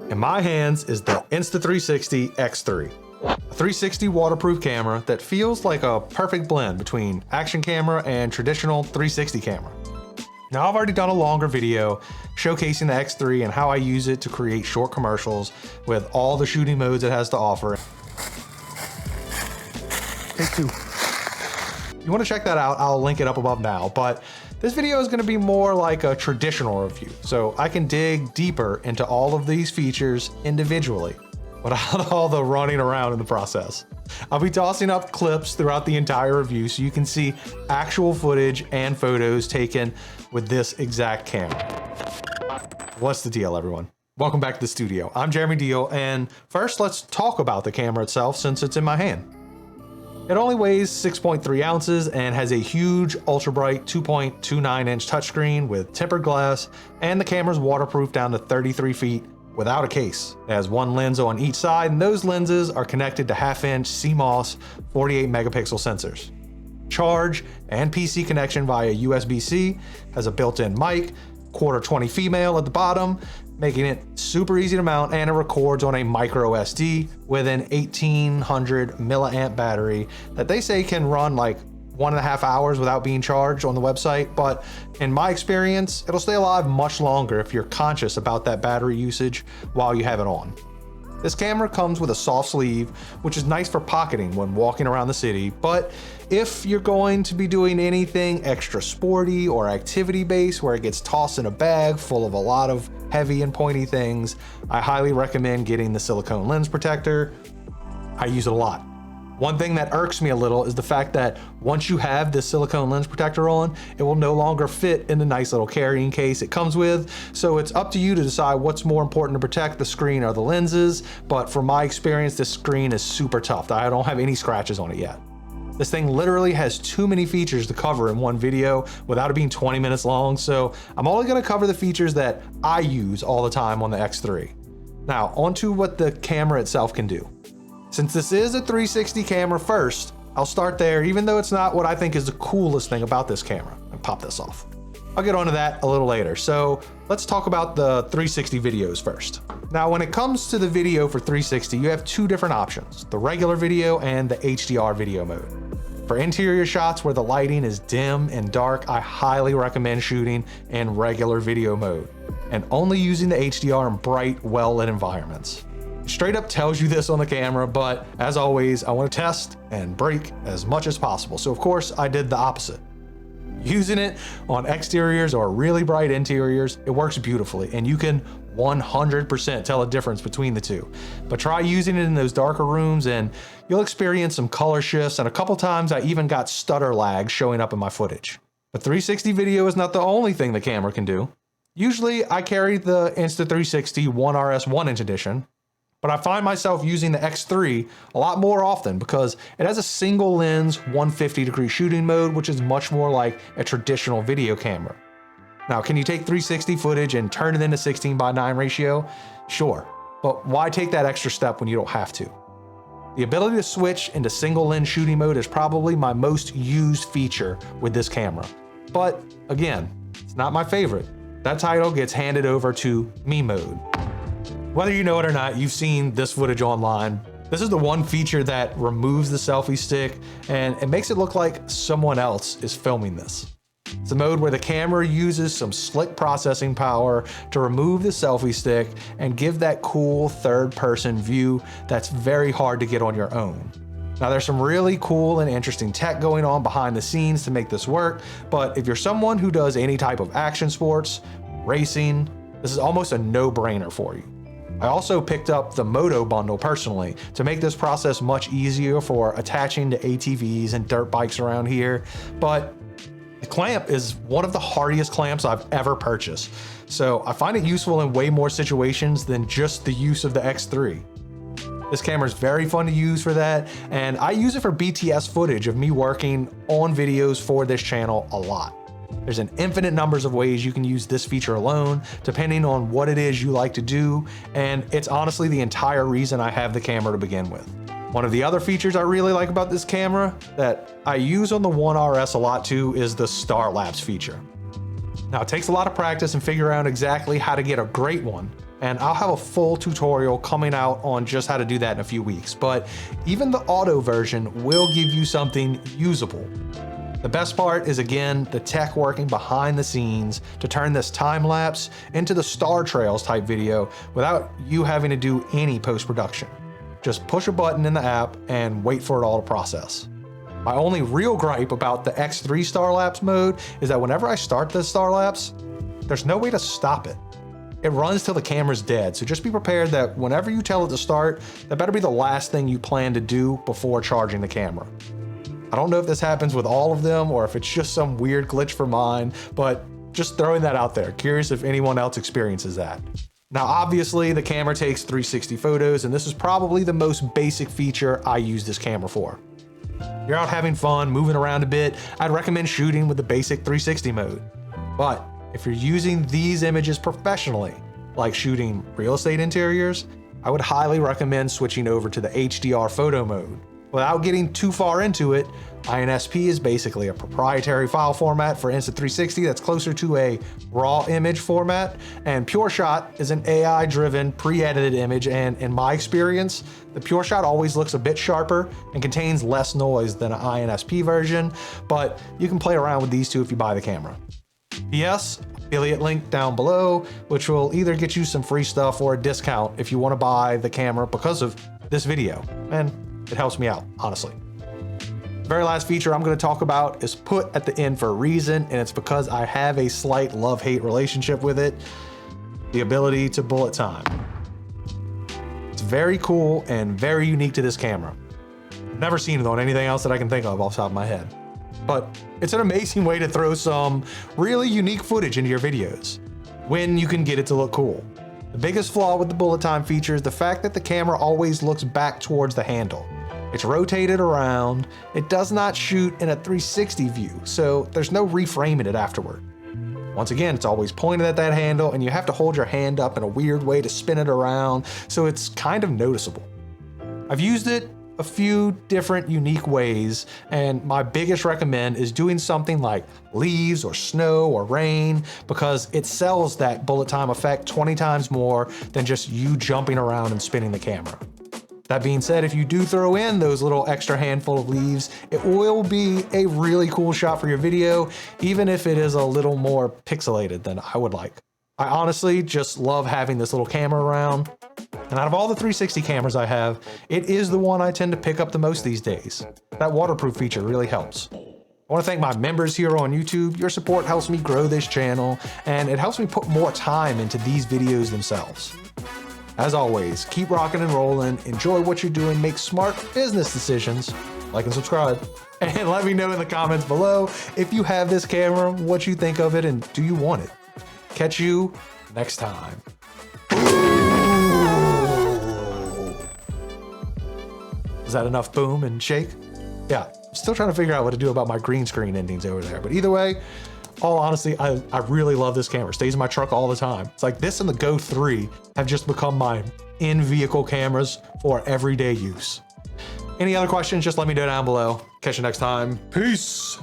In my hands is the Insta360 X3, a 360 waterproof camera that feels like a perfect blend between action camera and traditional 360 camera. Now, I've already done a longer video showcasing the X3 and how I use it to create short commercials with all the shooting modes it has to offer. Take two. If you want to check that out, I'll link it up above now, but this video is going to be more like a traditional review, so I can dig deeper into all of these features individually without all the running around in the process. I'll be tossing up clips throughout the entire review so you can see actual footage and photos taken with this exact camera. What's the deal, everyone? Welcome back to the studio. I'm Jeremy Deal, and first let's talk about the camera itself since it's in my hand. It only weighs 6.3 ounces and has a huge ultra bright 2.29 inch touchscreen with tempered glass, and the camera's waterproof down to 33 feet without a case. It has one lens on each side, and those lenses are connected to half-inch CMOS 48 megapixel sensors. Charge and PC connection via USB-C, has a built-in mic, quarter 20 female at the bottom, making it super easy to mount, and it records on a micro SD with an 1800 milliamp battery that they say can run like 1.5 hours without being charged on the website, but in my experience, it'll stay alive much longer if you're conscious about that battery usage while you have it on. This camera comes with a soft sleeve, which is nice for pocketing when walking around the city, but if you're going to be doing anything extra sporty or activity-based where it gets tossed in a bag full of a lot of heavy and pointy things, I highly recommend getting the silicone lens protector. I use it a lot. One thing that irks me a little is the fact that once you have this silicone lens protector on, it will no longer fit in the nice little carrying case it comes with. So it's up to you to decide what's more important to protect, the screen or the lenses. But from my experience, this screen is super tough. I don't have any scratches on it yet. This thing literally has too many features to cover in one video without it being 20 minutes long. So I'm only gonna cover the features that I use all the time on the X3. Now, onto what the camera itself can do. Since this is a 360 camera first, I'll start there, even though it's not what I think is the coolest thing about this camera. I'll pop this off. I'll get onto that a little later. So let's talk about the 360 videos first. Now, when it comes to the video for 360, you have two different options, the regular video and the HDR video mode. For interior shots where the lighting is dim and dark, I highly recommend shooting in regular video mode and only using the HDR in bright, well-lit environments. Straight up tells you this on the camera, but as always, I want to test and break as much as possible. So of course I did the opposite. Using it on exteriors or really bright interiors, it works beautifully, and you can 100% tell a difference between the two. But try using it in those darker rooms and you'll experience some color shifts, and a couple times I even got stutter lag showing up in my footage. But 360 video is not the only thing the camera can do. Usually I carry the Insta360 One RS 1-inch edition, but I find myself using the X3 a lot more often because it has a single lens 150-degree shooting mode, which is much more like a traditional video camera. Now, can you take 360 footage and turn it into 16:9 ratio? Sure, but why take that extra step when you don't have to? The ability to switch into single lens shooting mode is probably my most used feature with this camera. But again, it's not my favorite. That title gets handed over to me mode. Whether you know it or not, you've seen this footage online. This is the one feature that removes the selfie stick and it makes it look like someone else is filming this. It's a mode where the camera uses some slick processing power to remove the selfie stick and give that cool third-person view that's very hard to get on your own. Now, there's some really cool and interesting tech going on behind the scenes to make this work, but if you're someone who does any type of action sports, racing, this is almost a no-brainer for you. I also picked up the Moto bundle personally to make this process much easier for attaching to ATVs and dirt bikes around here, but the clamp is one of the hardiest clamps I've ever purchased, so I find it useful in way more situations than just the use of the X3. This camera is very fun to use for that, and I use it for BTS footage of me working on videos for this channel a lot. There's an infinite numbers of ways you can use this feature alone, depending on what it is you like to do, and it's honestly the entire reason I have the camera to begin with. One of the other features I really like about this camera that I use on the One RS a lot too is the Star Lapse feature. Now, it takes a lot of practice and figuring out exactly how to get a great one, And I'll have a full tutorial coming out on just how to do that in a few weeks. But even the auto version will give you something usable. The best part is, again, the tech working behind the scenes to turn this time lapse into the star trails type video without you having to do any post-production. Just push a button in the app and wait for it all to process. My only real gripe about the X3 star lapse mode is that whenever I start this star lapse, there's no way to stop it. It runs till the camera's dead, so just be prepared that whenever you tell it to start, that better be the last thing you plan to do before charging the camera. I don't know if this happens with all of them or if it's just some weird glitch for mine, but just throwing that out there. Curious if anyone else experiences that. Now, obviously, the camera takes 360 photos, and this is probably the most basic feature I use this camera for. You're out having fun, moving around a bit, I'd recommend shooting with the basic 360 mode. But if you're using these images professionally, like shooting real estate interiors, I would highly recommend switching over to the HDR photo mode. Without getting too far into it, INSP is basically a proprietary file format for Insta360 that's closer to a raw image format, and PureShot is an AI-driven, pre-edited image, and in my experience, the PureShot always looks a bit sharper and contains less noise than an INSP version, but you can play around with these two if you buy the camera. Yes, affiliate link down below, which will either get you some free stuff or a discount if you want to buy the camera because of this video, and it helps me out, honestly. The very last feature I'm going to talk about is put at the end for a reason, and it's because I have a slight love-hate relationship with it: the ability to bullet time. It's very cool and very unique to this camera. Never seen it on anything else that I can think of off the top of my head. But it's an amazing way to throw some really unique footage into your videos when you can get it to look cool. The biggest flaw with the bullet time feature is the fact that the camera always looks back towards the handle. It's rotated around, it does not shoot in a 360 view, so there's no reframing it afterward. Once again, it's always pointed at that handle, and you have to hold your hand up in a weird way to spin it around, so it's kind of noticeable. I've used it a few different unique ways, and my biggest recommend is doing something like leaves or snow or rain, because it sells that bullet time effect 20 times more than just you jumping around and spinning the camera. That being said, if you do throw in those little extra handful of leaves, it will be a really cool shot for your video, even if it is a little more pixelated than I would like. I honestly just love having this little camera around. And out of all the 360 cameras I have, it is the one I tend to pick up the most these days. That waterproof feature really helps. I want to thank my members here on YouTube. Your support helps me grow this channel, and it helps me put more time into these videos themselves. As always, keep rocking and rolling, enjoy what you're doing, make smart business decisions, like and subscribe, and let me know in the comments below if you have this camera, what you think of it, and do you want it. Catch you next time. Is that enough boom and shake? Yeah, I'm still trying to figure out what to do about my green screen endings over there. But either way, all honesty, I really love this camera. It stays in my truck all the time. It's like this and the Go 3 have just become my in-vehicle cameras for everyday use. Any other questions, just let me know down below. Catch you next time. Peace.